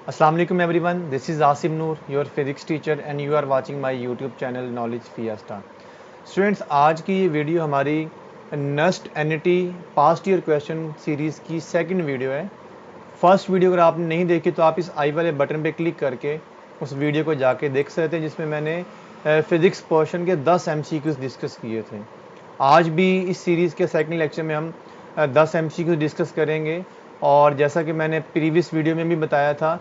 अस्सलाम वालेकुम everyone, this is Asim Noor, your physics teacher and you are watching my YouTube channel knowledge fiesta. Students, आज की ये video हमारी नस्ट NET past year question series की सेकंड वीडियो है। फर्स्ट वीडियो अगर आपने नहीं देखी तो आप इस आई वाले बटन पे क्लिक करके उस वीडियो को जाके देख सकते हैं, जिसमें मैंने फिज़िक्स पोर्शन के 10 एमसीक्यूज़ डिस्कस किए थे। आज भी इस सीरीज़ के सेकंड लेक्चर में हम 10 एमसीक्यूज़ डिस्कस करेंगे। और जैसा कि मैंने प्रीवियस वीडियो में भी बताया था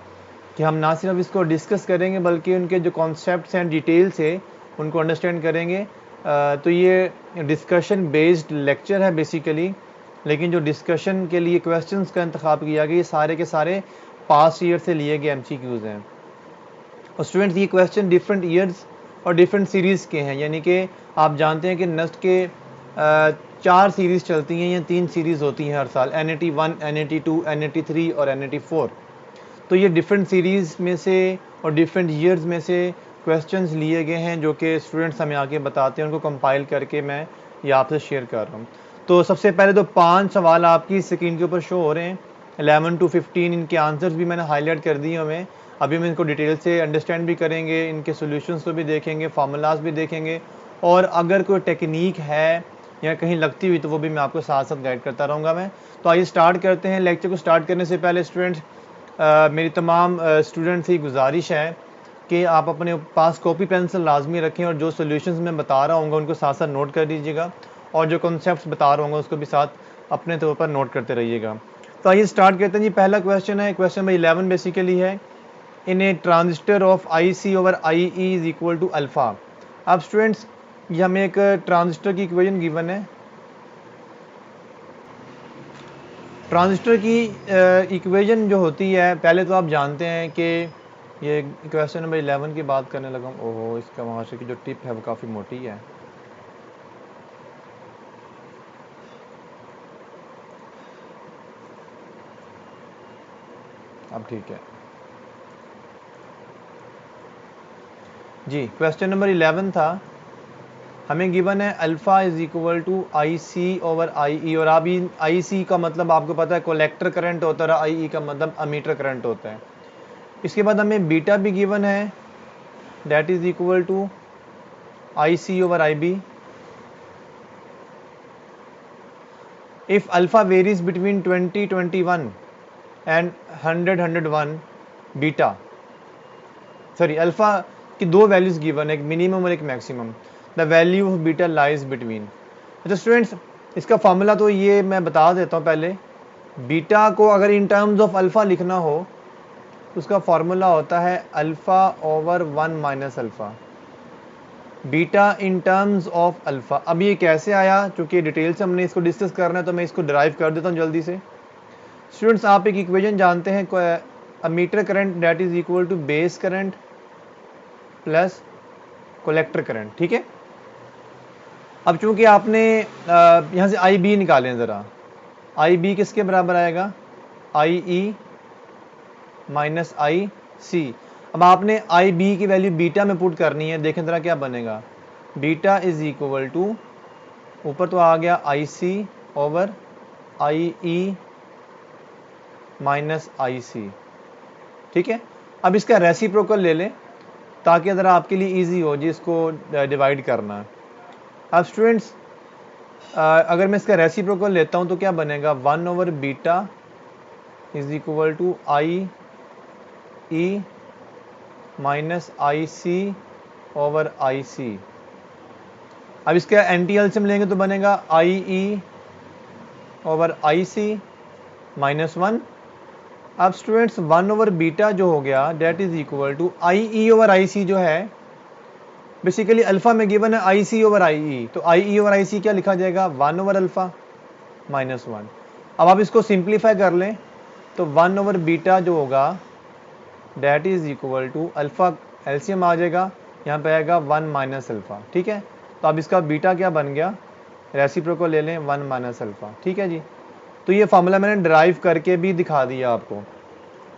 कि हम ना सिर्फ इसको डिस्कस करेंगे बल्कि उनके जो कॉन्सेप्ट्स हैं, डिटेल्स है, उनको अंडरस्टैंड करेंगे। तो ये डिस्कशन बेस्ड लेक्चर है बेसिकली, लेकिन जो डिस्कशन के लिए क्वेश्चंस का इंतखाब किया गया ये सारे के सारे पास्ट ईयर से लिए गए एमसीक्यूज़ हैं। और स्टूडेंट्स, ये क्वेश्चन डिफरेंट ईयर्स और डिफरेंट सीरीज़ के हैं, यानी कि आप जानते हैं कि नस्ट के 4 सीरीज़ चलती हैं या 3 सीरीज़ होती हैं हर साल, NAT 1, NAT 2, NAT 3 और NAT 4। तो ये डिफरेंट सीरीज़ में से और डिफरेंट ईयर्स में से क्वेश्चंस लिए गए हैं जो कि स्टूडेंट्स हमें आके बताते हैं, उनको कंपाइल करके मैं ये आपसे शेयर कर रहा हूँ। तो सबसे पहले तो 5 सवाल आपकी स्क्रीन के ऊपर शो हो रहे हैं, 11 to 15। इनके आंसर्स भी मैंने हाईलाइट कर दिए हमें। अभी हम इनको डिटेल से अंडरस्टैंड भी करेंगे, इनके सॉल्यूशंस को भी देखेंगे, फार्मूलाज भी देखेंगे, और अगर कोई टेक्निक है या कहीं लगती हुई तो वो भी मैं आपको साथ साथ गाइड करता रहूँगा मैं। तो आइए स्टार्ट करते हैं। लेक्चर को स्टार्ट करने से पहले स्टूडेंट्स, मेरी तमाम स्टूडेंट से गुजारिश है कि आप अपने पास कॉपी पेंसिल लाजमी रखें और जो सॉल्यूशंस मैं बता रहा हूँ उनको साथ साथ नोट कर दीजिएगा, और जो कॉन्सेप्ट्स बता रहा हूँ उसको भी साथ अपने तौर पर नोट करते रहिएगा। तो आइए स्टार्ट करते हैं जी। पहला क्वेश्चन है, क्वेश्चन नंबर 11 बेसिकली है, in a transistor of I C over I E is equal to alpha. अब स्टूडेंट्स, ये हमें एक ट्रांजिस्टर की इक्वेशन गिवन है। ट्रांजिस्टर की इक्वेशन जो होती है, पहले तो आप जानते हैं कि ये क्वेश्चन नंबर 11 की बात करने लगा हूँ। ओहो, इसका वहाँ से की जो टिप है वो काफ़ी मोटी है। अब ठीक है जी। क्वेश्चन नंबर 11 था, हमें गिवन है alpha is equal to I C over I E. और अभी आई सी का मतलब आपको पता है कलेक्टर करंट होता है, आई ई का मतलब अमीटर करंट होता है। इसके बाद हमें बीटा भी गिवन है, that is equal to I C over I B. If alpha varies between 20, 21 and 100, 101, beta, sorry, alpha की दो वैल्यूज गिवन है, एक मिनिमम और एक maximum. The value of beta lies between. अच्छा स्टूडेंट्स, इसका फॉर्मूला तो ये मैं बता देता हूँ पहले। बीटा को अगर इन टर्म्स ऑफ अल्फा लिखना हो तो उसका फॉर्मूला होता है alpha over 1 minus alpha, beta in terms of alpha. अब ये कैसे आया, चूंकि डिटेल से हमने इसको डिस्कस करना है तो मैं इसको ड्राइव कर देता हूँ जल्दी से। स्टूडेंट्स, आप एक इक्वेशन जानते हैं, emitter current that is equal to base current plus collector current, ठीक है। अब चूंकि आपने यहाँ से आई बी निकालें ज़रा, आई बी किसके बराबर आएगा, आई ई माइनस आई सी। अब आपने आई बी की वैल्यू बीटा में पुट करनी है, देखें ज़रा क्या बनेगा। बीटा इज इक्वल टू, ऊपर तो आ गया आई C over I E minus I सी, ठीक है। अब इसका रेसिप्रोकल ले लें ताकि ज़रा आपके लिए इजी हो जी इसको डिवाइड करना। अब स्टूडेंट्स, अगर मैं इसका रेसिप्रोकल लेता हूँ तो क्या बनेगा, 1 over beta is equal to I E minus I C over I C. अब इसका एंटी एलसीएम लेंगे तो बनेगा आई E over I C minus 1। अब स्टूडेंट्स, 1 ओवर बीटा जो हो गया that is equal to I E over I C, जो है बेसिकली अल्फा में गिवन है आई सी ओवर आई ई, तो आई ई ओवर आई सी क्या लिखा जाएगा, 1 ओवर अल्फा माइनस 1। अब आप इसको सिंप्लीफाई कर लें तो 1 ओवर बीटा जो होगा that is equal to alpha, LCM आ जाएगा, यहाँ पे आएगा 1 माइनस अल्फा, ठीक है। तो अब इसका बीटा क्या बन गया, रेसिप्रोकल ले लें 1 माइनस अल्फा, ठीक है जी। तो ये फार्मूला मैंने ड्राइव करके भी दिखा दिया आपको,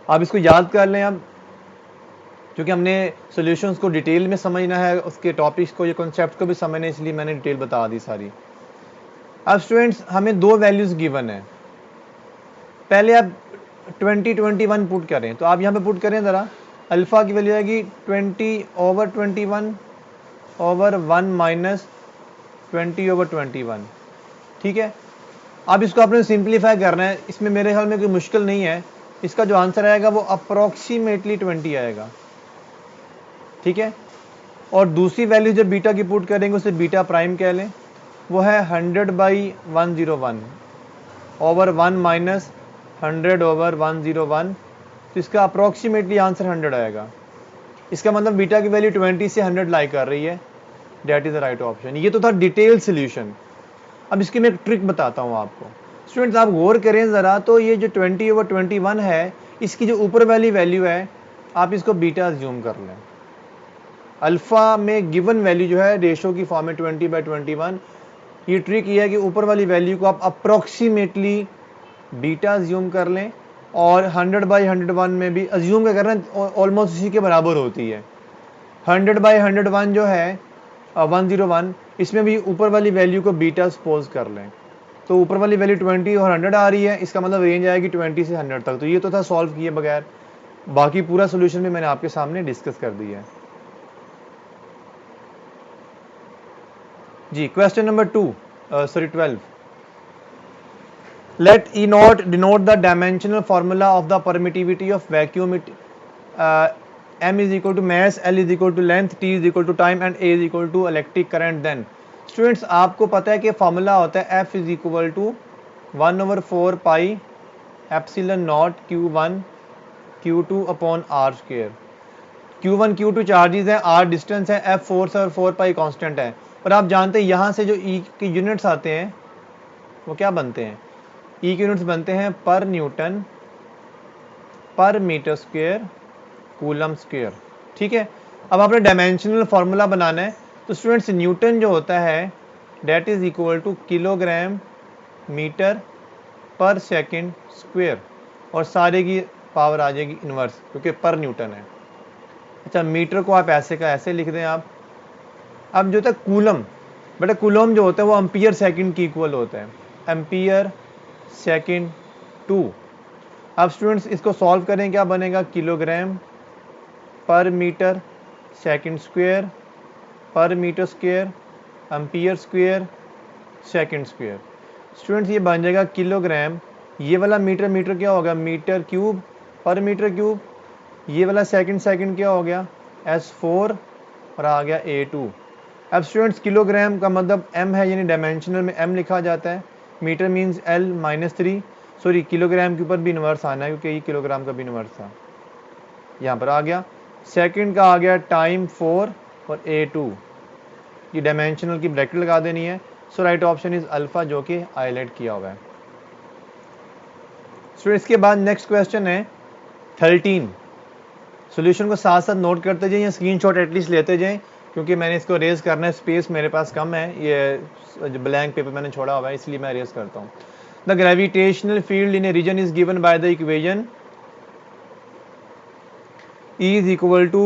आप इसको याद कर लें। अब क्योंकि हमने सॉल्यूशंस को डिटेल में समझना है, उसके टॉपिक्स को, ये कॉन्सेप्ट को भी समझना है, इसलिए मैंने डिटेल बता दी सारी। अब स्टूडेंट्स, हमें दो वैल्यूज़ गिवन है। पहले आप 20/21 पुट करें, तो आप यहाँ पे पुट करें ज़रा, अल्फ़ा की वैल्यू आएगी 20/21 ओवर 1 माइनस 20/21, ठीक है। अब इसको आपने सिंप्लीफाई करना है, इसमें मेरे ख्याल में कोई मुश्किल नहीं है। इसका जो आंसर आएगा वो अप्रॉक्सीमेटली 20 आएगा, ठीक है। और दूसरी वैल्यू जब बीटा की पुट करेंगे उसे बीटा प्राइम कह लें, वो है 100/101 ओवर 1 माइनस 100/101, तो इसका अप्रॉक्सीमेटली आंसर 100 आएगा। इसका मतलब बीटा की वैल्यू 20 से 100 लाई कर रही है, that is the right option. ये तो था डिटेल सोल्यूशन। अब इसकी मैं एक ट्रिक बताता हूँ आपको। स्टूडेंट्स आप गौर करें ज़रा, तो ये जो 20/21 है, इसकी जो ऊपर वाली वैल्यू है आप इसको बीटा अज्यूम कर लें। अल्फ़ा में गिवन वैल्यू जो है रेशो की फॉर्म में 20/21, ये ट्रिक ये है कि ऊपर वाली वैल्यू को आप अप्रॉक्सीमेटली बीटा अज्यूम कर लें, और 100/101 में भी अज्यूम क्या कर रहे हैं, ऑलमोस्ट इसी के बराबर होती है। 100/101 जो है 101, इसमें भी ऊपर वाली वैल्यू को बीटा सपोज कर लें, तो ऊपर वाली वैल्यू 20 और 100 आ रही है, इसका मतलब रेंज आएगी 20 से 100 तक। तो ये तो था सॉल्व किए बगैर, बाकी पूरा सोल्यूशन भी मैंने आपके सामने डिस्कस कर दिया है जी। Question number 12, let E naught denote the dimensional formula of the permittivity of vacuum. M is equal to mass, L is equal to length, T is equal to time and A is equal to electric current. Then students आपको पता है कि formula होता है F is equal to 1/4 pi epsilon naught Q1 Q2 upon R square. Q1 Q2 charges हैं, R distance है, F force है और 4 पाई कांस्टेंट है। और आप जानते हैं यहाँ से जो E के यूनिट्स आते हैं वो क्या बनते हैं, E के यूनिट्स बनते हैं पर न्यूटन पर मीटर स्क्वायर कूलम स्क्वायर, ठीक है। अब आपने डायमेंशनल फार्मूला बनाना है, तो स्टूडेंट्स न्यूटन जो होता है that is equal to kilogram metre पर सेकंड स्क्वायर, और सारे की पावर आ जाएगी इनवर्स क्योंकि पर न्यूटन है। अच्छा, मीटर को आप ऐसे का ऐसे लिख दें आप। अब जो होता है कूलम, बेटा कूलम जो होता है वो एम्पियर सेकंड की इक्वल होता है, एम्पियर सेकंड 2। अब स्टूडेंट्स इसको सॉल्व करें, क्या बनेगा, किलोग्राम पर मीटर सेकंड स्क्वायर पर metre square ampere square second square. Students ये बन जाएगा किलोग्राम, ये वाला मीटर मीटर क्या होगा, मीटर क्यूब पर मीटर क्यूब, ये वाला सेकंड सेकंड क्या हो गया S4 और आ गया A2। अब स्टूडेंट्स किलोग्राम का मतलब M है, यानी डायमेंशनल में M लिखा जाता है, metre means L-3, sorry kilogram के ऊपर भी इन्वर्स आना है क्योंकि ये किलोग्राम का भी इन्वर्स था, यहाँ पर आ गया। सेकंड का आ गया टाइम 4 और A2, ये डायमेंशनल की ब्रैकेट लगा देनी है। सो राइट ऑप्शन इज अल्फा, जो कि हाईलाइट किया हुआ है। सो इसके बाद नेक्स्ट क्वेश्चन है 13। सॉल्यूशन को साथ साथ नोट करते जाइए या स्क्रीनशॉट एटलीस्ट लेते जाएं, क्योंकि मैंने इसको रेज करना है, स्पेस मेरे पास कम है, ये ब्लैंक पेपर मैंने छोड़ा हुआ है इसलिए मैं रेज करता हूँ। The gravitational field in a region is given by the equation E is equal to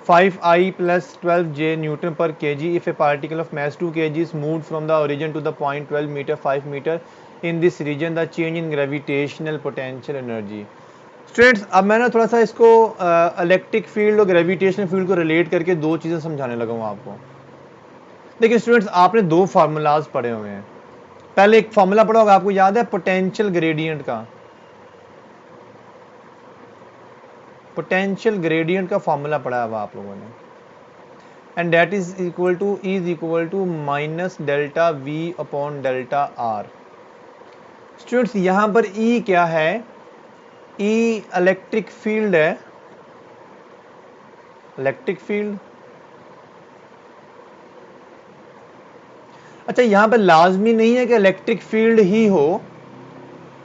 5I plus 12J Newton per kg if a particle of mass 2 kg is moved from the origin to the point 12 meter 5 meter in this region, the change in gravitational potential energy। Students अब मैं ना थोड़ा सा इसको electric field और gravitational field को relate करके दो चीज़ें समझाने लगा हूँ आपको। देखिए स्टूडेंट्स, आपने दो फार्मूलाज पढ़े हुए हैं। पहले एक फार्मूला पढ़ा होगा, आपको याद है पोटेंशियल ग्रेडियंट का, पोटेंशियल ग्रेडियंट का फॉर्मूला पढ़ा हुआ आप लोगों ने, and that is equal to minus delta V upon delta R. Students यहां पर E क्या है, E इलेक्ट्रिक फील्ड है, इलेक्ट्रिक फील्ड। अच्छा, यहां पर लाजमी नहीं है कि इलेक्ट्रिक फील्ड ही हो,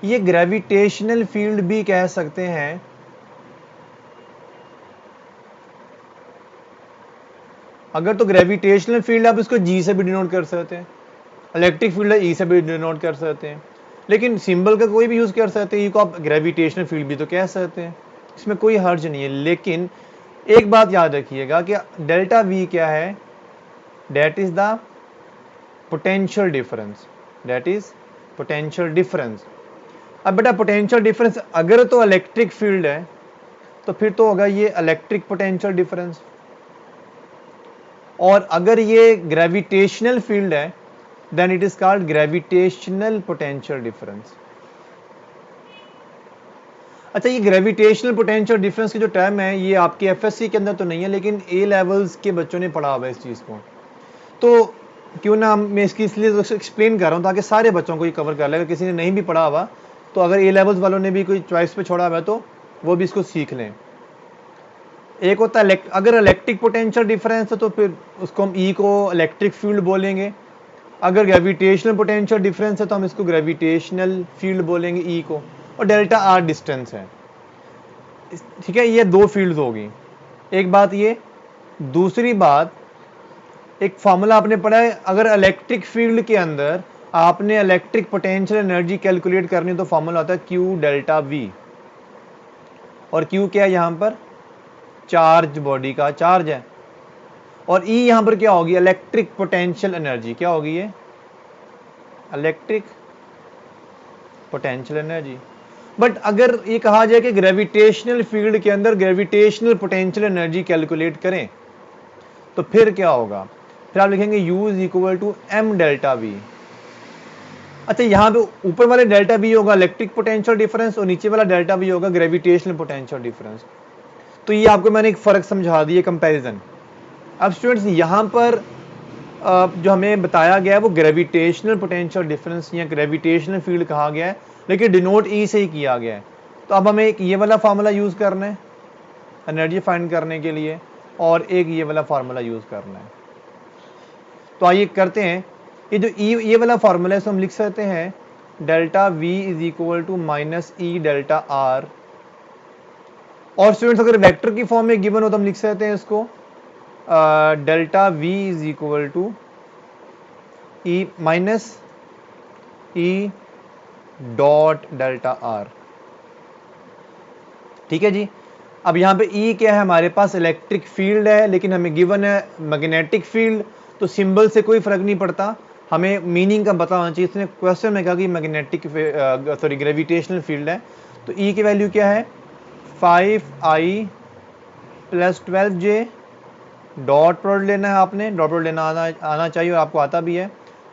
ये ग्रेविटेशनल फील्ड भी कह सकते हैं। अगर तो ग्रेविटेशनल फील्ड आप इसको G से भी डिनोट कर सकते हैं, इलेक्ट्रिक फील्ड E से भी डिनोट कर सकते हैं, लेकिन सिंबल का कोई भी यूज कर सकते हैं। E को आप ग्रेविटेशनल फील्ड भी तो कह सकते हैं, इसमें कोई हर्ज नहीं है। लेकिन एक बात याद रखिएगा कि डेल्टा V क्या है, that is the potential difference, that is potential difference. अब बेटा पोटेंशियल डिफरेंस अगर तो इलेक्ट्रिक फील्ड है तो फिर तो होगा ये इलेक्ट्रिक पोटेंशियल डिफरेंस, और अगर ये ग्रेविटेशनल फील्ड है then it is called gravitational potential difference. अच्छा, ये ग्रेविटेशनल पोटेंशियल डिफरेंस की जो टर्म है ये आपके एफएससी के अंदर तो नहीं है, लेकिन ए लेवल्स के बच्चों ने पढ़ा हुआ है इस चीज़ को। तो क्यों ना मैं इसकी इसलिए एक्सप्लेन कर रहा हूँ ताकि सारे बच्चों को ये कवर कर लेगा, किसी ने नहीं भी पढ़ा हुआ तो अगर ए लेवल्स वालों ने भी कोई चॉइस पे छोड़ा हुआ है तो वो भी इसको सीख लें। एक होता है अगर इलेक्ट्रिक पोटेंशियल डिफरेंस है तो फिर उसको हम ई को इलेक्ट्रिक फील्ड बोलेंगे। अगर ग्रेविटेशनल पोटेंशियल डिफरेंस है तो हम इसको ग्रेविटेशनल फील्ड बोलेंगे ई को, और डेल्टा आर डिस्टेंस है। ठीक है, ये दो फील्ड्स होगी। एक बात ये, दूसरी बात एक फॉर्मूला आपने पढ़ा है, अगर इलेक्ट्रिक फील्ड के अंदर आपने इलेक्ट्रिक पोटेंशियल एनर्जी कैलकुलेट करनी तो फॉर्मूला होता है क्यू डेल्टा वी, और क्यू क्या है यहाँ पर, चार्ज, बॉडी का चार्ज है, और ई यहां पर क्या होगी, इलेक्ट्रिक पोटेंशियल एनर्जी। क्या होगी ये, इलेक्ट्रिक पोटेंशियल एनर्जी। बट अगर ये कहा जाए कि ग्रेविटेशनल फील्ड के अंदर ग्रेविटेशनल पोटेंशियल एनर्जी कैलकुलेट करें तो फिर क्या होगा, फिर आप लिखेंगे U is equal to M delta V. अच्छा, यहां पे ऊपर वाले डेल्टा वी होगा इलेक्ट्रिक पोटेंशियल डिफरेंस और नीचे वाला डेल्टा वी होगा ग्रेविटेशनल पोटेंशियल डिफरेंस। तो ये आपको मैंने एक फर्क समझा दिया, कंपैरिजन। अब स्टूडेंट्स यहाँ पर जो हमें बताया गया है वो ग्रेविटेशनल पोटेंशियल डिफरेंस या ग्रेविटेशनल फील्ड कहा गया है, लेकिन डिनोट ई से ही किया गया है। तो अब हमें एक ये वाला फार्मूला यूज़ करना है एनर्जी फाइंड करने के लिए, और एक ये वाला फार्मूला यूज़ करना है। तो आइए करते हैं। ये जो ये वाला फार्मूला है इसको हम लिख सकते हैं delta V is equal to minus E delta R, और स्टूडेंट्स अगर वेक्टर की फॉर्म में गिवन हो तो हम लिख सकते हैं इसको delta V is equal to E minus E dot delta R. ठीक है जी। अब यहाँ पे ई क्या है, हमारे पास इलेक्ट्रिक फील्ड है, लेकिन हमें गिवन है मैग्नेटिक फील्ड, तो सिंबल से कोई फर्क नहीं पड़ता, हमें मीनिंग का पता होना चाहिए। इसने क्वेश्चन में कहा कि मैग्नेटिक सॉरी ग्रेविटेशनल फील्ड है, तो ई की वैल्यू क्या है 5i plus 12j, dot product लेना है आपने, डॉट प्रोडक्ट लेना आना चाहिए और आपको आता भी है।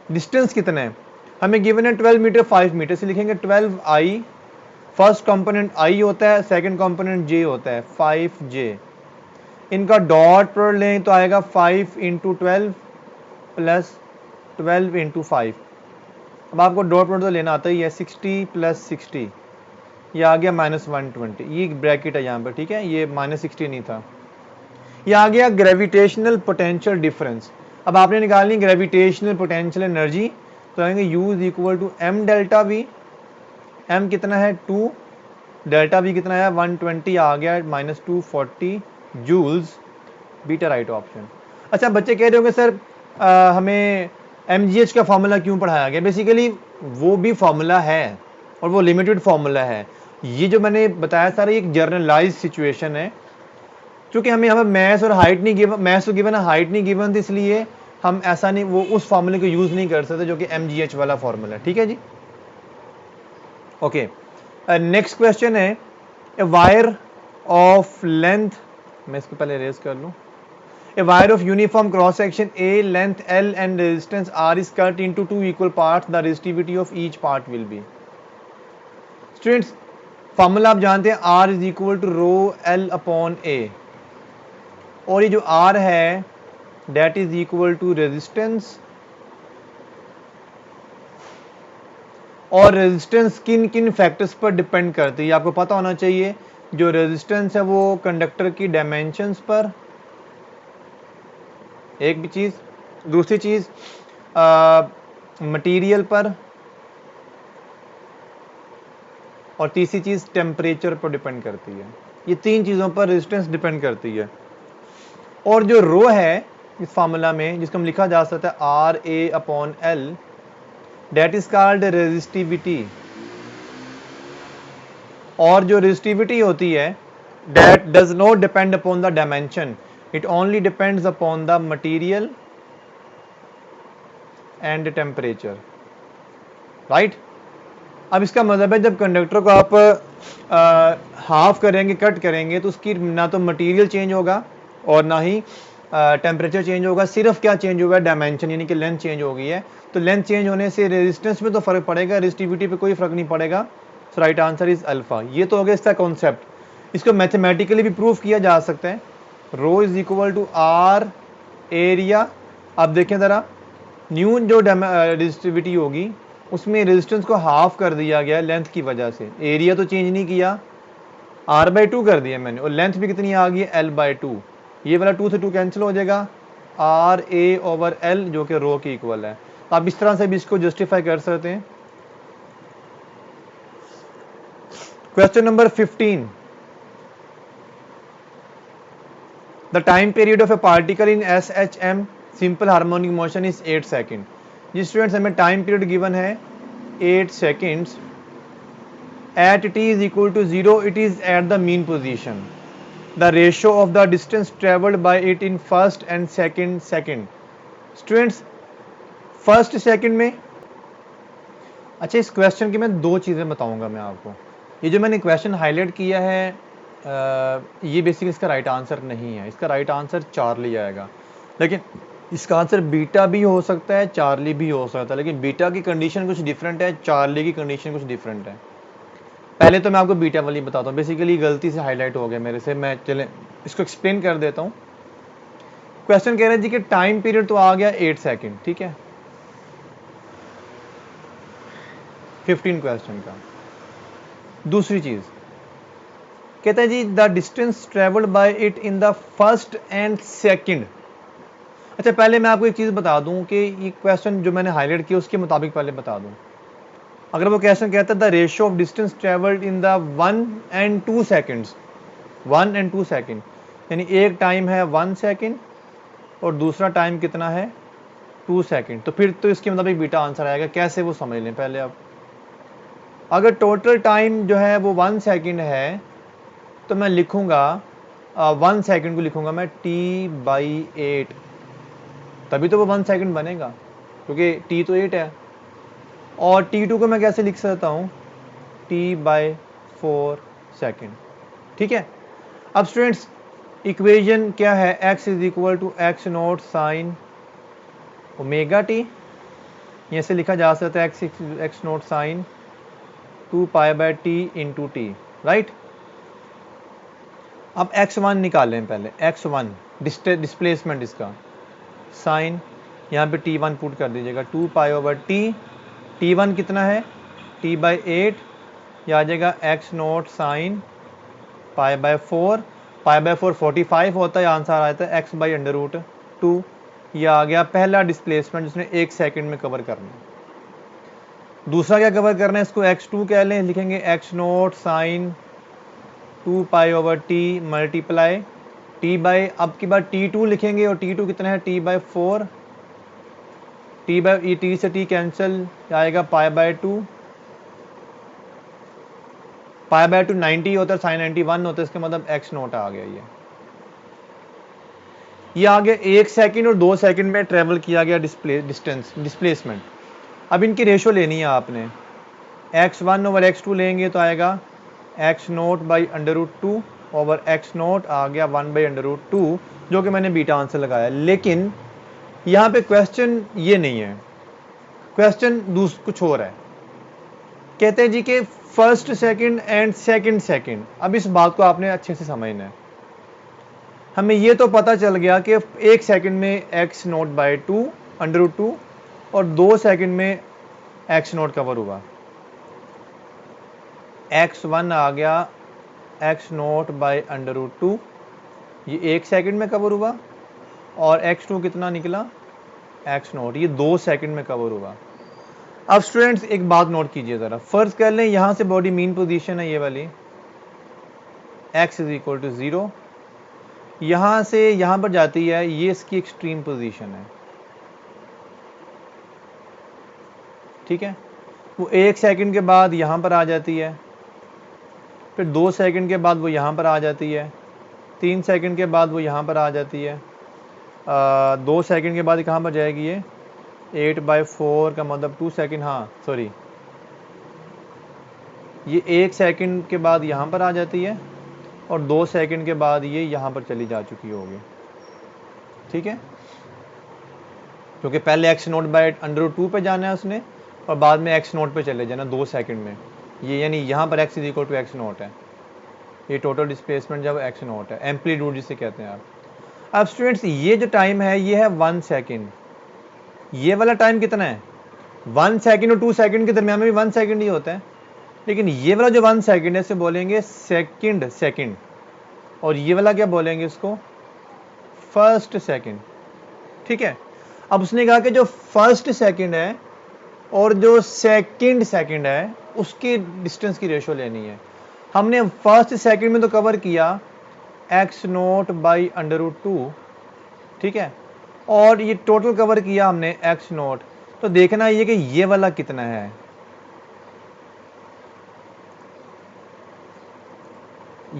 डिस्टेंस कितना है, हमें गिवन है 12 मीटर 5 मीटर, से लिखेंगे 12i, फर्स्ट कंपोनेंट i होता है, सेकंड कंपोनेंट j होता है 5j। इनका डॉट प्रोडक्ट लें तो आएगा 5 इंटू 12 प्लस 12 इंटू 5। अब आपको डॉट प्रोडक्ट तो लेना आता ही है, 60 प्लस 60, ये आ गया -120, ये ब्रैकेट है यहाँ पर, ठीक है, ये -60 नहीं था, ये आ गया ग्रेविटेशनल पोटेंशियल डिफरेंस। अब आपने निकालनी ग्रेविटेशनल पोटेंशियल एनर्जी, तो आएंगे U is equal to M delta V, M कितना है 2, डेल्टा वी कितना है 120, आ गया -240 जूल्स, बीटा राइट ऑप्शन। अच्छा, बच्चे कह रहे होंगे सर हमें MGH का फॉर्मूला क्यों पढ़ाया गया, बेसिकली वो भी फॉर्मूला है और वो लिमिटेड फॉर्मूला है। ये जो मैंने बताया सारा एक जर्नलाइज सिचुएशन है, क्योंकि हमें मैथ्स और हाइट नहीं गिवन, मैथ्स तो गिवन है, हाइट नहीं गिवन थी, इसलिए हम ऐसा नहीं वो उस फॉर्मूले को यूज नहीं कर सकते जो कि MGH वाला फॉर्मूला है। ठीक है जी, ओके। नेक्स्ट क्वेश्चन है, ए वायर ऑफ लेंथ, मैं इसको पहले रेज कर लूं, a wire of uniform cross section A, length L and resistance R is cut into 2 equal parts, the resistivity of each part will be. Students, formula आप जानते हैं R is equal to rho L upon A, और ये जो R है that is equal to resistance, और resistance किन किन फैक्टर्स पर डिपेंड करती है आपको पता होना चाहिए। जो रेजिस्टेंस है वो कंडक्टर की डायमेंशंस पर, एक भी चीज, दूसरी चीज मटेरियल पर, और तीसरी चीज टेम्परेचर पर डिपेंड करती है। ये तीन चीजों पर रेजिस्टेंस डिपेंड करती है। और जो रो है इस फार्मूला में, जिसको हम लिखा जा सकता है RA upon L, that is called resistivity. और जो रेजिस्टिविटी होती है that does not depend upon the dimension, it only depends upon the material and the temperature, right? अब इसका मतलब है जब कंडक्टर को आप हाफ करेंगे, कट करेंगे, तो उसकी ना तो मटेरियल चेंज होगा और ना ही टेम्परेचर चेंज होगा, सिर्फ क्या चेंज होगा, डायमेंशन, यानी कि लेंथ चेंज हो गई है। तो लेंथ चेंज होने से रेजिस्टेंस में तो फर्क पड़ेगा, रेजिस्टिविटी पे कोई फर्क नहीं पड़ेगा। सो राइट आंसर इज अल्फा। ये तो हो गया इसका कॉन्सेप्ट। इसको मैथमेटिकली भी प्रूव किया जा सकता है। Rho is equal to R area. अब देखें ज़रा, न्यू जो रेजिस्टिविटी होगी उसमें रेजिस्टेंस को हाफ कर दिया गया लेंथ की वजह से, एरिया तो चेंज नहीं किया, r/2 कर दिया मैंने, और लेंथ भी कितनी आ गई है, l/2। ये वाला 2 से 2 कैंसिल हो जाएगा, RA/L जो कि रो की इक्वल है। आप इस तरह से भी इसको जस्टिफाई कर सकते हैं। Question number 15, the time period of a particle in SHM simple harmonic motion is 8 second. जी स्टूडेंट्स, हमें टाइम पीरियड गिवन है 8 seconds. At t is equal to 0 it is at the mean position. The ratio of the distance traveled by it in first and second second. Students, first second में, अच्छा इस question की मैं दो चीज़ें बताऊंगा मैं आपको। ये जो मैंने क्वेश्चन हाईलाइट किया है ये बेसिकली इसका राइट आंसर नहीं है। इसका राइट आंसर चार्ली आएगा, लेकिन इसका आंसर बीटा भी हो सकता है, चार्ली भी हो सकता है, लेकिन बीटा की कंडीशन कुछ डिफरेंट है, चार्ली की कंडीशन कुछ डिफरेंट है। पहले तो मैं आपको बीटा वाली बताता हूँ, बेसिकली गलती से हाईलाइट हो गया मेरे से, मैं चले इसको एक्सप्लेन कर देता हूँ। क्वेश्चन कह रहे हैं जी कि टाइम पीरियड तो आ गया 8 सेकंड, ठीक है, 15 क्वेश्चन का। दूसरी चीज कहता है जी the distance travelled by it in the first and second. अच्छा पहले मैं आपको एक चीज बता दूं कि ये क्वेश्चन जो मैंने हाईलाइट किया उसके मुताबिक पहले बता दूं। अगर वो क्वेश्चन कहता है the ratio of distance travelled in the 1 and 2 seconds, 1 and 2 second, यानी एक टाइम है 1 सेकंड और दूसरा टाइम कितना है 2 सेकंड, तो फिर तो इसके मुताबिक बीटा आंसर आएगा। कैसे, वो समझ लें पहले आप। अगर टोटल टाइम जो है वो 1 सेकंड है तो मैं लिखूंगा 1 सेकंड को लिखूंगा मैं t/8, तभी तो वो 1 सेकंड बनेगा, क्योंकि t तो 8 है। और t2 को मैं कैसे लिख सकता हूँ, t/4 सेकंड, ठीक है। अब स्टूडेंट्स इक्वेशन क्या है, x is equal to X naught sine omega T, ये से लिखा जा सकता है X naught sine 2π/t into T, right. अब x1 निकालें पहले, x1 डिस्प्लेसमेंट इसका, साइन यहाँ पे t1 पुट कर दीजिएगा, 2π/t, t1 कितना है t/8, यह आ जाएगा x नोट साइन π/4, π/4 45 होता है, आंसर आता है x/√2। यह आ गया पहला डिस्प्लेसमेंट जिसने 1 सेकंड में कवर करना है। दूसरा क्या कवर करना है, इसको x2 कह लें, लिखेंगे x note sine 2π/t multiply अब की बार t2 लिखेंगे, और t2 कितना है t/4, t से t कैंसिल आएगा π/2, π/2 90 होता है, साइन 91 होता है, इसका मतलब x नोट आ गया। ये आ गया 1 सेकंड और 2 सेकंड में ट्रेवल किया गया डिस्प्लेसमेंट। अब इनकी रेशो लेनी है आपने, x1/x2 लेंगे तो आएगा x naught /√2 over x naught आ गया 1/√2, जो कि मैंने बीटा आंसर लगाया। लेकिन यहाँ पे क्वेश्चन ये नहीं है, क्वेश्चन कुछ और है। कहते हैं जी कि first second and second second. अब इस बात को आपने अच्छे से समझना है। हमें ये तो पता चल गया कि 1 सेकंड में x नोट/2 और 2 सेकंड में x नोट कवर हुआ। x1 आ गया x नोट/√2, ये 1 सेकंड में कवर हुआ, और x2 कितना निकला x नोट, ये 2 सेकंड में कवर हुआ। अब स्टूडेंट्स एक बात नोट कीजिए ज़रा, फर्ज कर लें यहाँ से बॉडी मीन पोजीशन है ये वाली, x इज इक्वल टू 0, यहाँ से यहाँ पर जाती है, ये इसकी एक्सट्रीम पोजीशन है, ठीक है। वो 1 सेकंड के बाद यहाँ पर आ जाती है, फिर 2 सेकंड के बाद वो यहाँ पर आ जाती है, 3 सेकंड के बाद वो यहाँ पर आ जाती है, 2 सेकंड के बाद कहाँ पर जाएगी ये 8/4 का मतलब 2 सेकंड, हाँ सॉरी ये 1 सेकंड के बाद यहाँ पर आ जाती है और 2 सेकंड के बाद ये यहाँ पर चली जा चुकी होगी, ठीक है, क्योंकि पहले एक्स नोट बाई √2 पे जाना है उसने और बाद में एक्स नोट पे चले जाना 2 सेकंड में, ये यानी यहाँ पर X is equal to X naught है, ये टोटल डिस्प्लेसमेंट जब एक्स नोट है, एम्पलीट्यूड जिसे कहते हैं आप। अब स्टूडेंट्स ये जो टाइम है ये है 1 सेकंड, ये वाला टाइम कितना है 1 सेकंड और 2 सेकंड के दरमियान में भी 1 सेकंड ही होता है, लेकिन ये वाला जो 1 सेकंड है इसे बोलेंगे सेकंड, और ये वाला क्या बोलेंगे इसको, फर्स्ट सेकंड, ठीक है। अब उसने कहा कि जो फर्स्ट सेकंड है और जो सेकंड है उसकी डिस्टेंस की रेशो लेनी है। हमने फर्स्ट सेकंड में तो कवर किया एक्स नोट बाई √2, ठीक है, और ये टोटल कवर किया हमने एक्स नोट, तो देखना ये कि ये वाला कितना है,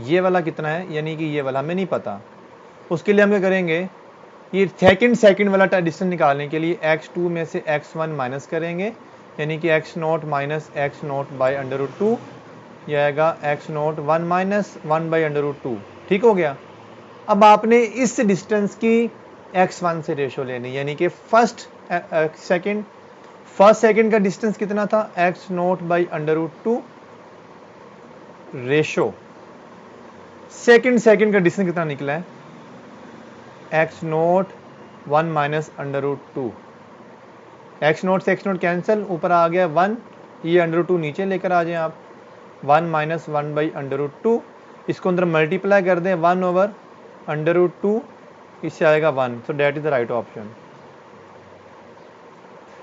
ये वाला कितना है, यानी कि ये वाला हमें नहीं पता। उसके लिए हम क्या करेंगे, ये सेकंड वाला डिस्टेंस निकालने के लिए x2 में से x1 माइनस करेंगे, यानी कि x note minus x note by √2, यह आएगा x नोट 1 माइनस 1 बाई √2, ठीक हो गया। अब आपने इस डिस्टेंस की x1 से रेशो लेनी, यानी कि फर्स्ट सेकंड का डिस्टेंस कितना था x note by √2 ratio second का डिस्टेंस कितना निकला है X note 1 minus √2, x note से एक्स नोट कैंसिल, ऊपर आ गया 1, ये √2 नीचे लेकर आ जाएं आप, 1 माइनस 1 बाई √2, इसको अंदर मल्टीप्लाई कर दें 1 ओवर √2, इससे आएगा 1, so that is the right option.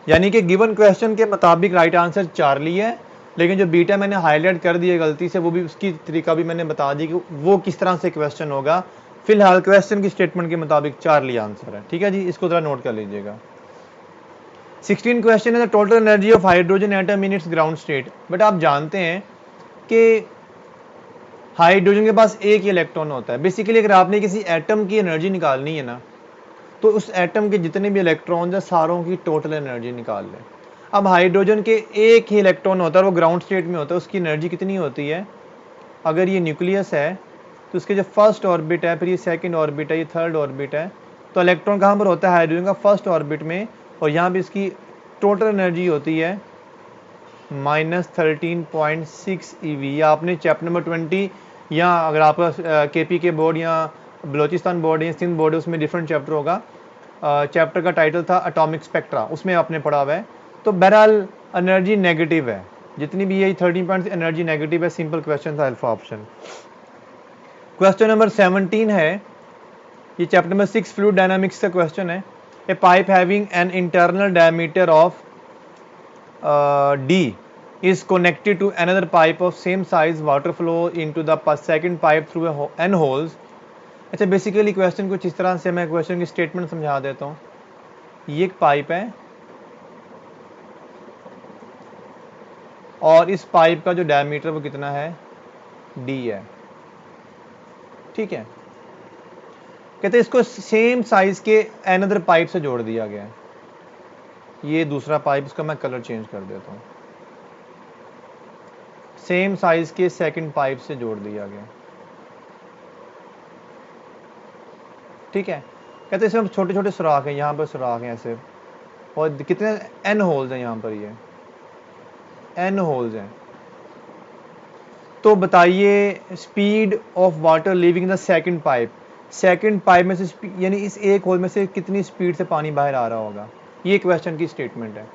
यानी कि गिवन क्वेश्चन के मुताबिक राइट आंसर चार्ली है, लेकिन जो बीटा मैंने हाईलाइट कर दिया गलती से, वो भी उसकी तरीका भी मैंने बता दी कि वो किस तरह से क्वेश्चन होगा। फिलहाल क्वेश्चन की स्टेटमेंट के मुताबिक चार्ली आंसर है, ठीक है जी, इसको जरा नोट कर लीजिएगा। 16 क्वेश्चन है the total energy of hydrogen atom in its ground state. But आप जानते हैं कि हाइड्रोजन के पास एक ही इलेक्ट्रॉन होता है। बेसिकली अगर आपने किसी एटम की एनर्जी निकालनी है ना, तो उस एटम के जितने भी इलेक्ट्रॉन्स हैं सारों की टोटल एनर्जी निकाल लें। अब हाइड्रोजन के एक ही इलेक्ट्रॉन होता है, वो ग्राउंड स्टेट में होता है, उसकी एनर्जी कितनी होती है, अगर ये न्यूक्लियस है तो उसके जो फर्स्ट ऑर्बिट है, फिर ये सेकंड ऑर्बिट है, ये थर्ड ऑर्बिट है, तो इलेक्ट्रॉन कहाँ पर होता है हाइड्रोजन का फर्स्ट ऑर्बिट में, और यहाँ पे इसकी टोटल एनर्जी होती है -13.6 EV। आपने चैप्टर नंबर 20 या अगर आपका KP के बोर्ड या बलोचिस्तान बोर्ड या सिंध बोर्ड है उसमें डिफरेंट चैप्टर होगा, चैप्टर का टाइटल था एटॉमिक स्पेक्ट्रा, उसमें आपने पढ़ा हुआ है। तो बहरहाल एनर्जी नेगेटिव है, जितनी भी यही 13 पॉइंट एनर्जी नेगेटिव है। सिंपल क्वेश्चन था, अल्फा ऑप्शन। क्वेश्चन नंबर 17 है, ये चैप्टर नंबर 6 फ्लूइड डायनामिक्स का क्वेश्चन है। A pipe having an internal diameter of D is connected to another pipe of same size, water flow into the second pipe through n holes। अच्छा, basically question कुछ इस तरह से, मैं question की स्टेटमेंट समझा देता हूँ। ये एक पाइप है और इस पाइप का जो डायमीटर वो कितना है, D है, ठीक है। कहते हैं इसको सेम साइज के अनदर पाइप से जोड़ दिया गया है। ये दूसरा पाइप, इसका मैं कलर चेंज कर देता हूँ, सेम साइज के सेकंड पाइप से जोड़ दिया गया, ठीक है। कहते हैं इसमें छोटे छोटे सुराख हैं, यहाँ पर सुराख हैं ऐसे, और कितने n होल्स हैं यहाँ पर, ये n होल्स हैं। तो बताइए speed of water living the second pipe, second pipe में से यानी इस एक होल में से कितनी स्पीड से पानी बाहर आ रहा होगा, ये क्वेश्चन की स्टेटमेंट है।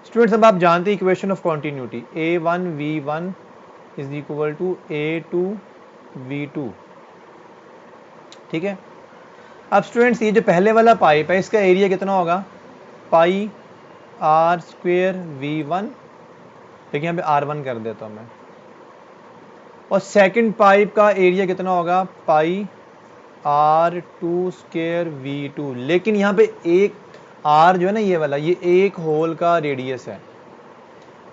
स्टूडेंट्स, अब आप जानते हैं equation of continuity, A1V1 is equal to A2V2, ठीक है। अब स्टूडेंट्स ये जो पहले वाला पाइप है इसका एरिया कितना होगा, पाई r²V1, देखिए यहाँ पे R1 कर देता हूँ मैं, और सेकंड पाइप का एरिया कितना होगा, पाई r² लेकिन यहाँ पे एक R जो है ना, ये वाला, ये एक होल का रेडियस है,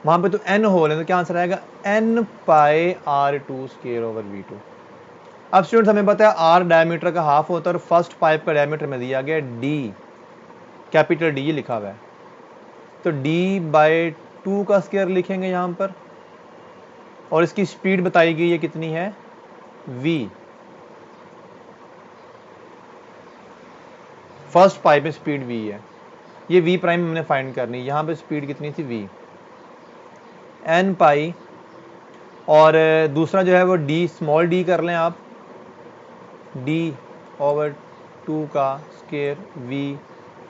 वहाँ पे तो n होल है, तो क्या आंसर आएगा, n पाई r²/V2। अब स्टूडेंट्स हमें पता है R डायमीटर का हाफ होता है, और फर्स्ट पाइप का डायमीटर में दिया गया D, कैपिटल D ये लिखा हुआ है, तो D/2 का स्क्वायर लिखेंगे यहाँ पर, और इसकी स्पीड बताई गई है कितनी है v। फर्स्ट पाई पे स्पीड v है, ये v प्राइम हमने फाइंड करनी, यहाँ पे स्पीड कितनी थी v n पाई, और दूसरा जो है वो d स्मॉल d कर लें आप, d ओवर 2 का स्केयर v,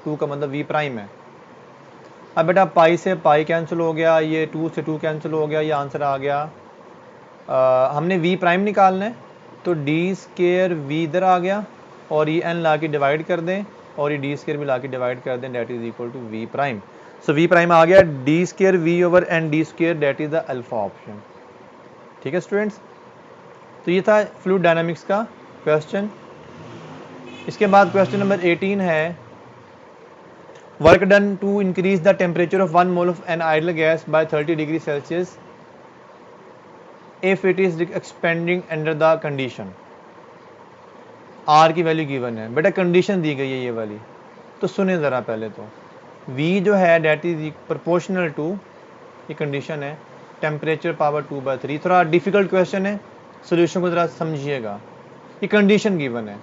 2 का मतलब v प्राइम है। अब बेटा पाई से पाई कैंसिल हो गया, ये 2 से 2 कैंसिल हो गया, ये आंसर आ गया। हमने v प्राइम निकालना है तो डी स्केयर v इधर आ गया, और ये n ला के डिवाइड कर दें, और ये डी स्केयर भी ला के डिवाइड कर दें, that is equal to v prime. So v prime आ गया D square v over n D square, that is the alpha option. ठीक है स्टूडेंट्स, तो ये था फ्लूइड डायनामिक्स का क्वेश्चन। इसके बाद क्वेश्चन नंबर 18 है, work done to increase the temperature of 1 mole of an ideal gas by 30 degree Celsius if it is expanding under the condition. R की वैल्यू गिवन है, बेटा कंडीशन दी गई है ये वाली, तो सुने ज़रा पहले तो v जो है डेट इज प्रोपोर्शनल टू, ये कंडीशन है, टेम्परेचर पावर 2/3। थोड़ा डिफिकल्ट क्वेश्चन है, सोल्यूशन को ज़रा समझिएगा। ये कंडीशन गिवन है,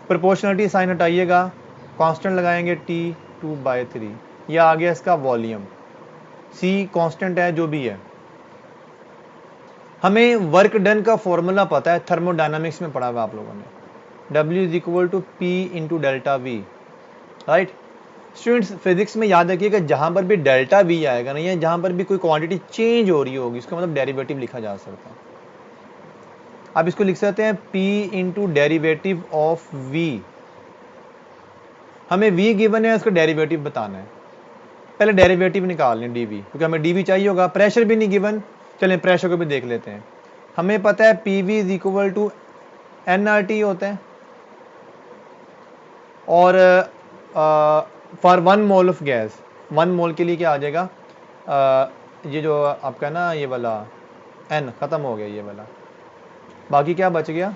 प्रोपोर्शनलिटी साइन हटाइएगा, कांस्टेंट लगाएंगे t 2/3, ये आ गया इसका वॉल्यूम, c कांस्टेंट है जो भी है। हमें वर्क डन का फॉर्मूला पता है, थर्मोडायनामिक्स में पढ़ा हुआ आप लोगों ने, W is equal to P into delta V, right. Students physics में याद रखिएगा जहां पर भी डेल्टा वी आएगा ना, या जहां पर भी कोई क्वांटिटी चेंज हो रही होगी, इसका मतलब डेरिवेटिव लिखा जा सकता है। आप इसको लिख सकते हैं P into derivative of V। हमें V गिवन है, उसका डेरिवेटिव बताना है, पहले डेरिवेटिव निकाल लें dV, क्योंकि हमें dV चाहिए होगा। प्रेशर भी नहीं गिवन, चलें प्रेशर को भी देख लेते हैं। हमें पता है PV is equal to nRT होता है, और for 1 mole of gas, 1 mole के लिए क्या आ जाएगा, ये जो आपका ना ये वाला n ख़त्म हो गया, ये वाला, बाकी क्या बच गया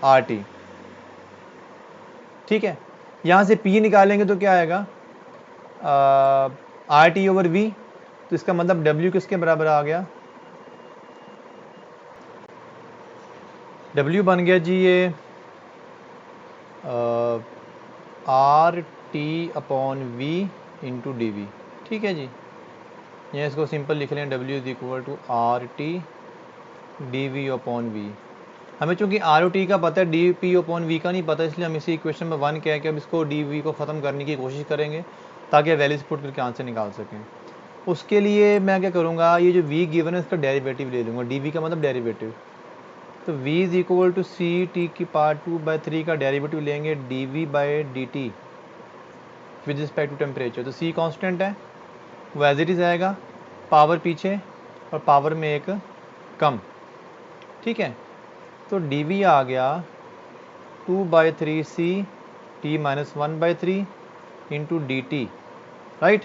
RT। ठीक है, यहाँ से P निकालेंगे तो क्या आएगा RT ओवर V, तो इसका मतलब W किसके बराबर आ गया, W बन गया जी ये RT upon V into D. ठीक है जी, ये इसको सिंपल लिख लें, W is equal to RT dV upon V। हमें चूंकि RT का पता है, dP अपॉन V का नहीं पता, इसलिए हम इसी इक्वेशन में 1 कह के अब इसको dV को ख़त्म करने की कोशिश करेंगे ताकि वैल्यूज पुट करके आंसर निकाल सकें। उसके लिए मैं क्या करूँगा, ये जो V गिवन है इसका डेरिवेटिव ले लूँगा, dV का मतलब डेरिवेटिव, तो V is equal to CT की पावर 2/3 का डेरिवेटिव लेंगे dV by dt with respect to temperature. तो C कांस्टेंट है, वो एज इट इज आएगा, पावर पीछे और पावर में एक कम। ठीक है, तो dV आ गया 2/3 CT minus 1/3 into dt, right.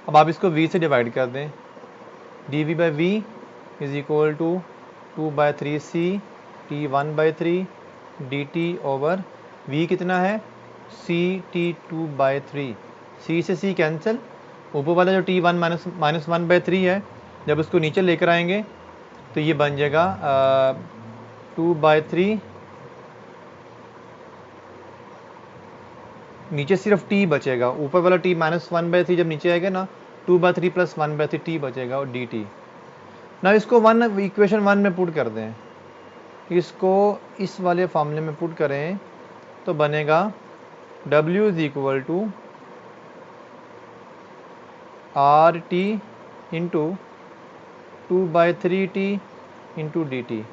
अब आप इसको V से डिवाइड कर दें, dV by V is equal to 2/3 CT 1/3 dt over V कितना है CT 2/3, C से C कैंसिल, ऊपर वाला जो T1 माइनस 1/3 है, जब उसको नीचे लेकर आएंगे तो ये बन जाएगा 2/3, नीचे सिर्फ T बचेगा, ऊपर वाला T माइनस 1/3 जब नीचे आएगा ना, 2/3 प्लस 1/3 T बचेगा और dt। ना इसको इक्वेशन 1 में पुट कर दें, इसको इस वाले फॉर्मूले में पुट करें तो बनेगा W is equal to RT into 2/3T into dt,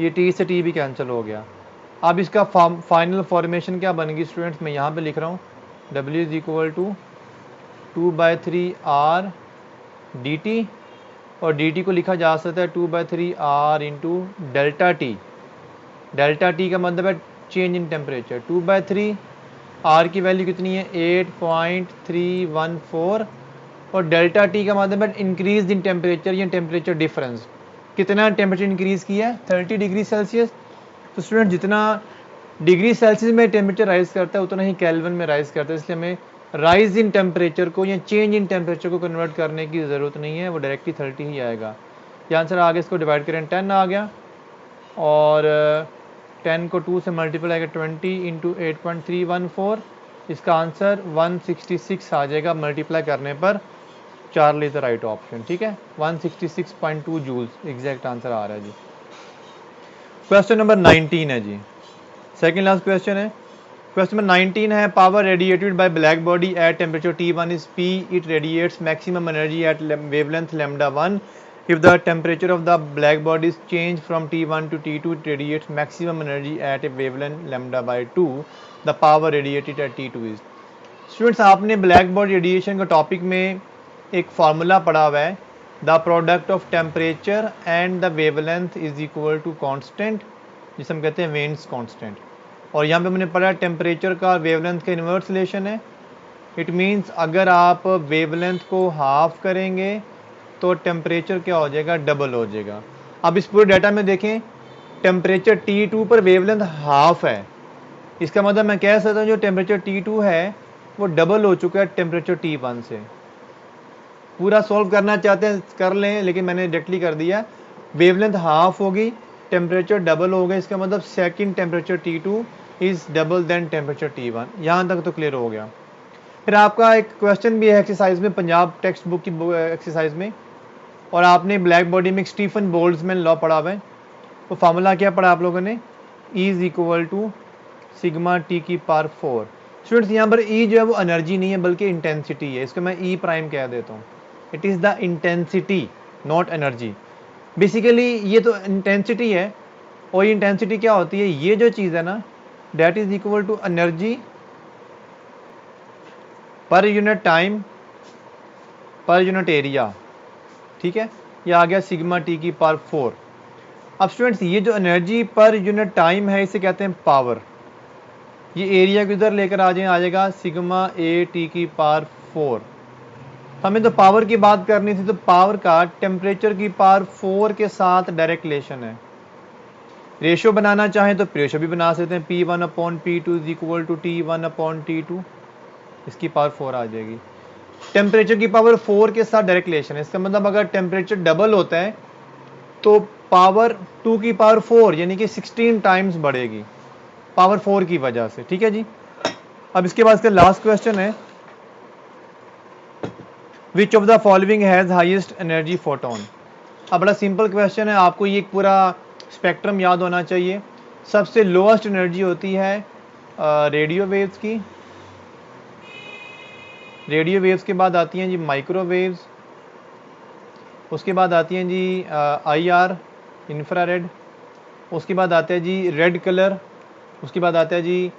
ये T से T भी कैंसिल हो गया। अब इसका फाइनल फॉर्मेशन क्या बनेगी स्टूडेंट्स, मैं यहाँ पे लिख रहा हूँ W is equal to 2/3 R dt, और dt को लिखा जा सकता है 2/3 R into delta T. Delta T का मतलब है चेंज इन टेम्परेचर। 2/3 R की वैल्यू कितनी है 8.314, और डेल्टा टी का मतलब है इंक्रीज इन टेम्परेचर या टेम्परेचर डिफरेंस। कितना टेम्परेचर इंक्रीज किया है 30 डिग्री सेल्सियस। तो स्टूडेंट जितना डिग्री सेल्सियस में टेम्परेचर राइज करता है उतना ही केल्विन में राइज करता है, इसलिए हमें राइज इन टेम्परेचर को या चेंज इन टेम्परेचर को कन्वर्ट करने की ज़रूरत नहीं है, वो डायरेक्टली 30 ही आएगा। ये आंसर आ गया, इसको डिवाइड करें 10 आ गया, और 10 को 2 से मल्टीप्लाई करें 20 इंटू 8.314, इसका आंसर 166 आ जाएगा मल्टीप्लाई करने पर। Charlie is the right option, ठीक है, 166.2 जूल्स एग्जैक्ट आंसर आ रहा है जी। क्वेश्चन नंबर 19 है जी, सेकेंड लास्ट क्वेश्चन है। क्वेश्चन नंबर 19 है, power radiated by black body at temperature T1 is P, it radiates maximum energy at wavelength λ1। If the temperature of the black body is changed from T1 to T2, it radiates maximum energy at a wavelength λ/2. The power radiated at T2 is। Students, आपने black body radiation के topic में एक formula पढ़ा हुआ है, the product of temperature and the wavelength is equal to constant, जिसे हम कहते हैं वेन्स कांस्टेंट। और यहाँ पे मैंने पढ़ा टेम्परेचर का वेवलेंथ का इन्वर्स रिलेशन है। इट मीन्स अगर आप वेवलेंथ को हाफ करेंगे तो टेम्परेचर क्या हो जाएगा, डबल हो जाएगा। अब इस पूरे डाटा में देखें, टेम्परेचर T2 पर वेवलेंथ हाफ है, इसका मतलब मैं कह सकता हूँ जो टेम्परेचर T2 है वो डबल हो चुका है टेम्परेचर T1 से। पूरा सॉल्व करना चाहते हैं कर लें, लेकिन मैंने डायरेक्टली कर दिया। वेवलेंथ हाफ होगी, टेम्परेचर डबल हो गया, इसका मतलब second temperature T2 is double than temperature T1। यहाँ तक तो क्लियर हो गया। फिर आपका एक क्वेश्चन भी है एक्सरसाइज में, पंजाब टेक्स्ट बुक की एक्सरसाइज में, और आपने ब्लैक बॉडी में स्टीफन बोल्ट्जमैन लॉ पढ़ा हुआ है। तो फार्मूला क्या पढ़ा आप लोगों ने, E is equal to sigma T की पावर 4। स्टूडेंट्स, यहाँ पर E जो है वो एनर्जी नहीं है बल्कि इंटेंसिटी है, इसको मैं E प्राइम कह देता हूँ। It is the intensity not energy. Basically ये तो इंटेंसिटी है, और ये इंटेंसिटी क्या होती है, ये जो चीज़ है ना, that is equal to energy पर यूनिट टाइम पर यूनिट एरिया, ठीक है। ये आ गया सिग्मा टी की पावर 4। अब स्टूडेंट्स, ये जो एनर्जी पर यूनिट टाइम है इसे कहते हैं पावर। ये एरिया को इधर लेकर आ जाएगा सिग्मा ए टी की पावर 4। हमें तो पावर की बात करनी थी, तो पावर का टेम्परेचर की पावर 4 के साथ डायरेक्ट रिलेशन है। रेशो बनाना चाहें तो रेशो भी बना सकते हैं, P1/P2 is equal to T1/T2, इसकी पावर 4 आ जाएगी। टेम्परेचर की पावर 4 के साथ डायरेक्ट रिलेशन है, इसका मतलब अगर टेम्परेचर डबल होता है तो पावर 2 की पावर 4 यानी कि 16 टाइम्स बढ़ेगी पावर 4 की वजह से, ठीक है जी। अब इसके बाद इसका लास्ट क्वेश्चन है, which of the following has highest energy photon. अब बड़ा सिंपल क्वेश्चन है, आपको ये पूरा स्पेक्ट्रम याद होना चाहिए। सबसे लोएस्ट एनर्जी होती है रेडियो वेव्स की, रेडियो वेव्स के बाद आती हैं जी माइक्रोवेव्स, उसके बाद आती हैं जी IR इंफ्रारेड, उसके बाद आता है जी रेड कलर, उसके बाद आता है जी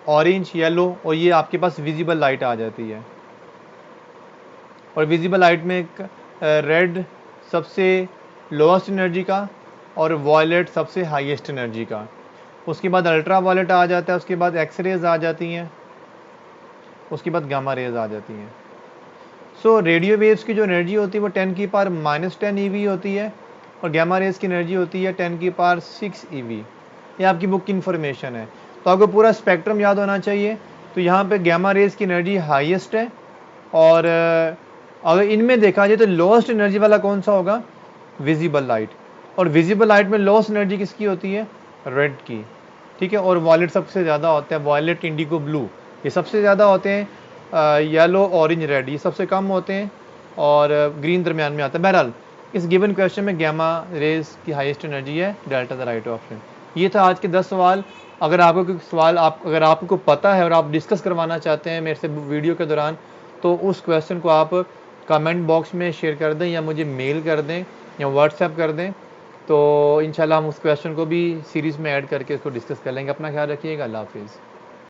ऑरेंज येलो, और ये आपके पास विजिबल लाइट आ जाती है। और विजिबल लाइट में रेड सबसे लोएस्ट एनर्जी का और वॉयलेट सबसे हाईएस्ट एनर्जी का, उसके बाद अल्ट्रा वॉयलेट आ जाता है, उसके बाद एक्सरेज आ जाती हैं, उसके बाद गामा रेज आ जाती हैं। सो रेडियो वेव्स की जो एनर्जी होती है वो 10 की पावर -10 EV होती है, और गामा रेज की एनर्जी होती है 10 की पावर 6 EV। ये आपकी बुक की इन्फॉर्मेशन है, तो आपको पूरा स्पेक्ट्रम याद होना चाहिए। तो यहाँ पे गामा रेज की एनर्जी हाईएस्ट है, और अगर इनमें देखा जाए तो लोएस्ट एनर्जी वाला कौन सा होगा, विजिबल लाइट। और विजिबल लाइट में लोएस्ट एनर्जी किसकी होती है, रेड की, ठीक है। और वॉयलेट सबसे ज़्यादा होता है, वॉयलेट इंडिगो ब्लू ये सबसे ज़्यादा होते हैं, येलो ऑरेंज रेड ये सबसे कम होते हैं, और ग्रीन दरमियान में आता है। बहरहाल इस गिवन क्वेश्चन में गामा रेज की हाईएस्ट एनर्जी है, डेल्टा द राइट ऑप्शन। ये था आज के 10 सवाल। अगर आपको कोई सवाल अगर आपको पता है और आप डिस्कस करवाना चाहते हैं मेरे से वीडियो के दौरान, तो उस क्वेश्चन को आप कमेंट बॉक्स में शेयर कर दें, या मुझे मेल कर दें, या व्हाट्सएप कर दें। तो इंशाल्लाह हम उस क्वेश्चन को भी सीरीज़ में ऐड करके इसको डिस्कस कर लेंगे। अपना ख्याल रखिएगा, अल्लाह हाफिज़।